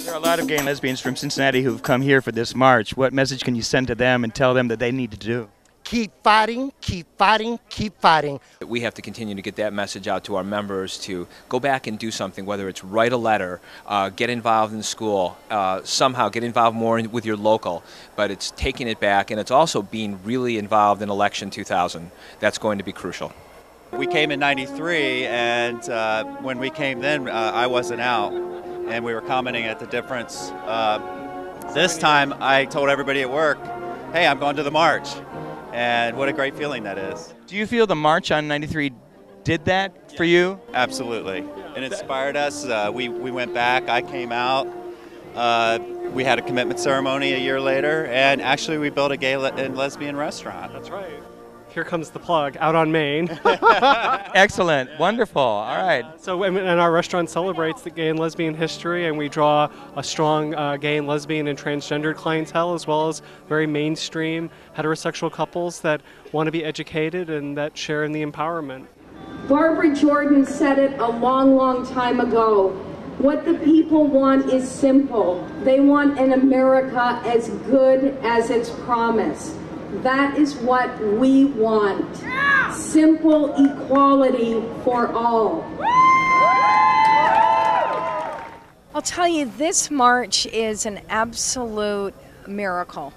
There are a lot of gay and lesbians from Cincinnati who've come here for this march. What message can you send to them and tell them that they need to do? Keep fighting, keep fighting, keep fighting. We have to continue to get that message out to our members to go back and do something, whether it's write a letter, get involved in school, somehow get involved more with your local, but it's taking it back, and it's also being really involved in election 2000. That's going to be crucial. We came in '93, and when we came then, I wasn't out, and we were commenting at the difference. This time, I told everybody at work, hey, I'm going to the march. And what a great feeling that is. Do you feel the march on 93 did that for you? Absolutely. It inspired us. We went back. I came out. We had a commitment ceremony a year later, and actually we built a gay and lesbian restaurant. That's right. Here comes the plug, out on Main. Excellent. Wonderful. All right. And our restaurant celebrates the gay and lesbian history, and we draw a strong gay and lesbian and transgender clientele, as well as very mainstream heterosexual couples that want to be educated and that share in the empowerment. Barbara Jordan said it a long, long time ago. What the people want is simple. They want an America as good as its promise. That is what we want. Simple equality for all. I'll tell you, this march is an absolute miracle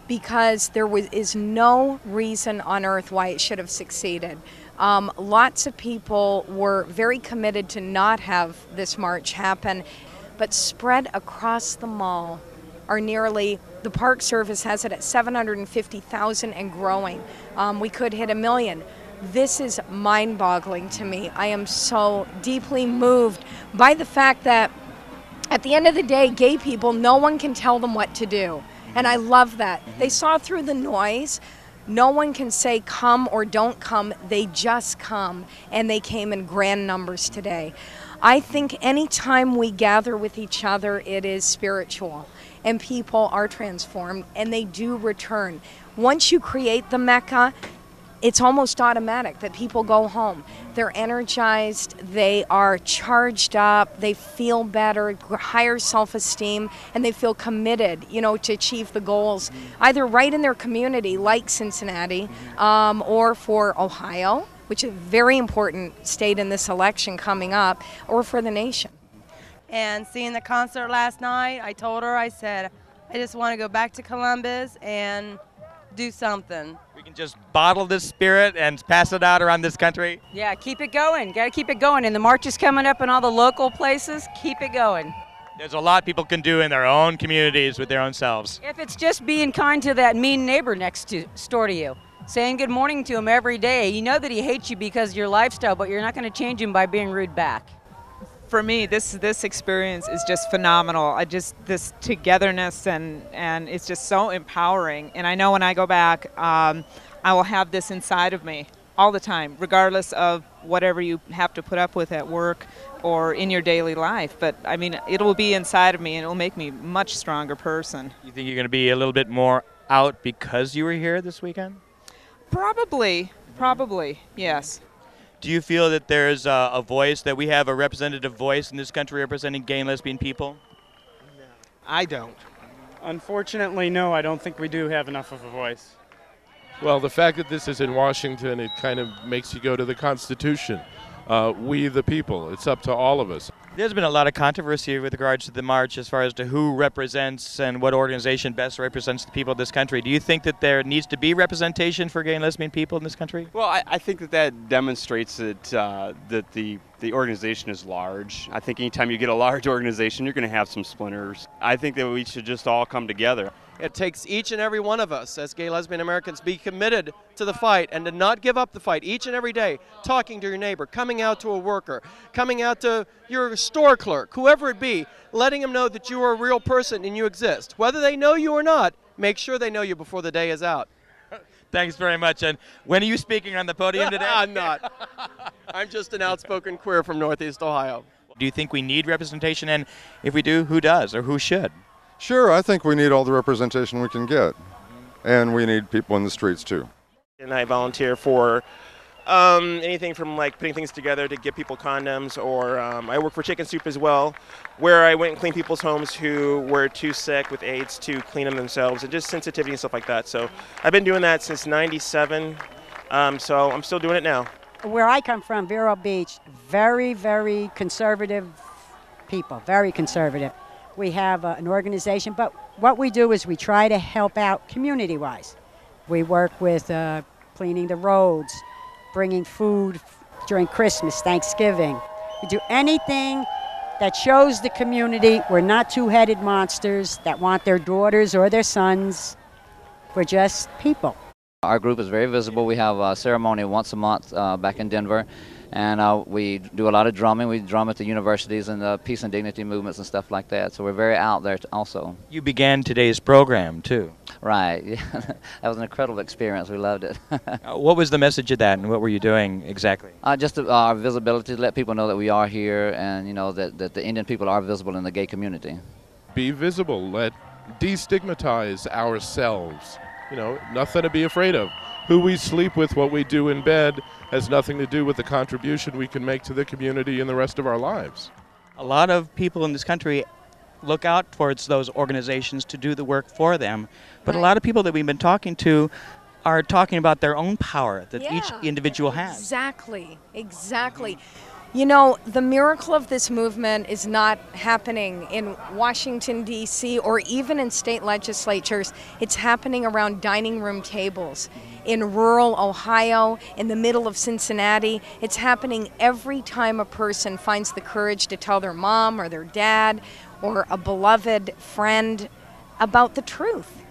because there is no reason on earth why it should have succeeded. Lots of people were very committed to not have this march happen, but spread across the mall are nearly, the Park Service has it at 750,000 and growing. We could hit 1 million. This is mind-boggling to me. I am so deeply moved by the fact that at the end of the day, gay people, no one can tell them what to do. And I love that. They saw through the noise. No one can say come or don't come. They just come, and they came in grand numbers today. I think anytime we gather with each other, it is spiritual. And people are transformed, and they do return. Once you create the Mecca, it's almost automatic that people go home. They're energized, they are charged up, they feel better, higher self-esteem, and they feel committed, to achieve the goals, either right in their community, like Cincinnati, or for Ohio, which is a very important state in this election coming up, or for the nation. And seeing the concert last night, I told her, I said, I just want to go back to Columbus and do something. We can just bottle this spirit and pass it out around this country? Yeah, keep it going. Got to keep it going. And the march is coming up in all the local places. Keep it going. There's a lot people can do in their own communities with their own selves. If it's just being kind to that mean neighbor next door to you, saying good morning to him every day. You know that he hates you because of your lifestyle, but you're not going to change him by being rude back. For me, this experience is just phenomenal. This togetherness and it's just so empowering. And I know when I go back, I will have this inside of me all the time, regardless of whatever you have to put up with at work or in your daily life. But I mean, it will be inside of me, and it will make me a much stronger person. You think you're going to be a little bit more out because you were here this weekend? Probably, yes. Do you feel that there's a voice, that we have a representative voice in this country representing gay and lesbian people? No. I don't. Unfortunately, no, I don't think we do have enough of a voice. Well, the fact that this is in Washington, it kind of makes you go to the Constitution. We the people, it's up to all of us. There's been a lot of controversy with regards to the march as far as to who represents and what organization best represents the people of this country. Do you think that there needs to be representation for gay and lesbian people in this country? Well, I think that demonstrates that the organization is large. I think anytime you get a large organization, you're going to have some splinters. I think that we should just all come together. It takes each and every one of us as gay, lesbian Americans be committed to the fight and to not give up the fight each and every day, talking to your neighbor, coming out to a worker, coming out to your store clerk, whoever it be, letting them know that you are a real person and you exist. Whether they know you or not, make sure they know you before the day is out. Thanks very much. And when are you speaking on the podium today? I'm not. I'm just an outspoken queer from Northeast Ohio. Do you think we need representation? And if we do, who does or who should? Sure, I think we need all the representation we can get. And we need people in the streets, too. And I volunteer for Anything from like putting things together to get people condoms, or I work for Chicken Soup as well, where I went and cleaned people's homes who were too sick with AIDS to clean them themselves, and just sensitivity and stuff like that. So I've been doing that since '97, so I'm still doing it now. Where I come from, Vero Beach, very, very conservative people, very conservative. We have an organization, but what we do is we try to help out community-wise. We work with cleaning the roads, bringing food during Christmas, Thanksgiving. We do anything that shows the community we're not two-headed monsters that want their daughters or their sons. We're just people. Our group is very visible. We have a ceremony once a month back in Denver, and we do a lot of drumming. We drum at the universities and the peace and dignity movements and stuff like that, so we're very out there also. You began today's program, too. Right. Yeah. That was an incredible experience. We loved it. What was the message of that, and what were you doing exactly? Just our visibility, to let people know that we are here, and you know that the Indian people are visible in the gay community. Be visible. Let destigmatize ourselves. You know, nothing to be afraid of. Who we sleep with, what we do in bed, has nothing to do with the contribution we can make to the community in the rest of our lives. A lot of people in this country look out towards those organizations to do the work for them, but a lot of people that we've been talking to are talking about their own power that each individual has. Exactly, exactly. You know, the miracle of this movement is not happening in Washington, D.C. or even in state legislatures. It's happening around dining room tables in rural Ohio, in the middle of Cincinnati. It's happening every time a person finds the courage to tell their mom or their dad or a beloved friend about the truth.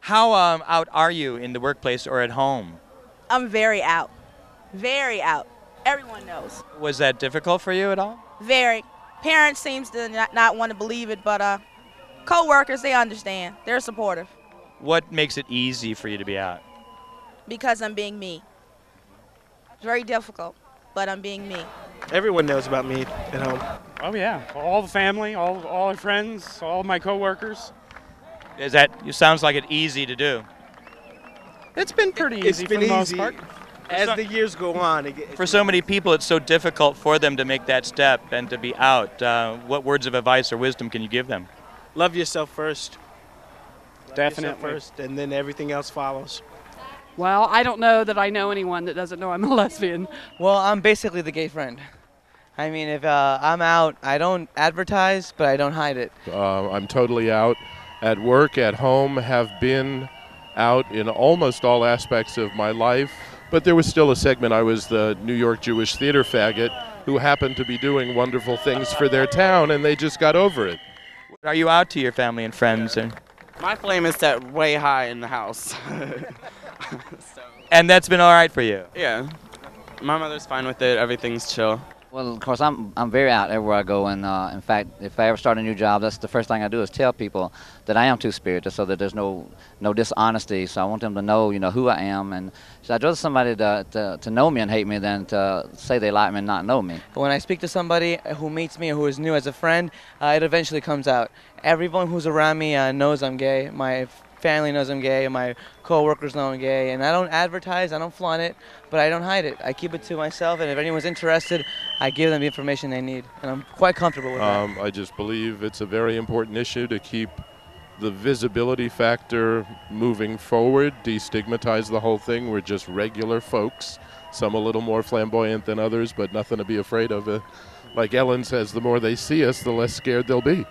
How out are you in the workplace or at home? I'm very out. Very out. Everyone knows. Was that difficult for you at all? Very. Parents seems to not want to believe it, but co-workers, they understand. They're supportive. What makes it easy for you to be out? Because I'm being me. It's very difficult, but I'm being me. Everyone knows about me at home. Oh yeah, all the family, all our friends, all my co-workers. Is that, it sounds like it's easy to do. It's been pretty easy for the most part. As the years go on. For so many people, it's so difficult for them to make that step and to be out. What words of advice or wisdom can you give them? Love yourself first. Definitely. First, and then everything else follows. Well, I don't know that I know anyone that doesn't know I'm a lesbian. Well, I'm basically the gay friend. I mean, if I'm out, I don't advertise, but I don't hide it. I'm totally out at work, at home, have been out in almost all aspects of my life. But there was still a segment. I was the New York Jewish theater faggot who happened to be doing wonderful things for their town, and they just got over it. Are you out to your family and friends? My flame is set way high in the house. And that's been all right for you? Yeah. My mother's fine with it. Everything's chill. Well, of course, I'm very out everywhere I go, and in fact, if I ever start a new job, that's the first thing I do is tell people that I am two-spirited, so that there's no dishonesty. So I want them to know, who I am, and so I'd rather somebody to know me and hate me than to say they like me and not know me. When I speak to somebody who meets me or who is new as a friend, it eventually comes out. Everyone who's around me knows I'm gay. My family knows I'm gay, my co-workers know I'm gay, and I don't advertise, I don't flaunt it, but I don't hide it. I keep it to myself, and if anyone's interested, I give them the information they need, and I'm quite comfortable with that. I just believe it's a very important issue to keep the visibility factor moving forward, destigmatize the whole thing. We're just regular folks, some a little more flamboyant than others, but nothing to be afraid of. Like Ellen says, the more they see us, the less scared they'll be.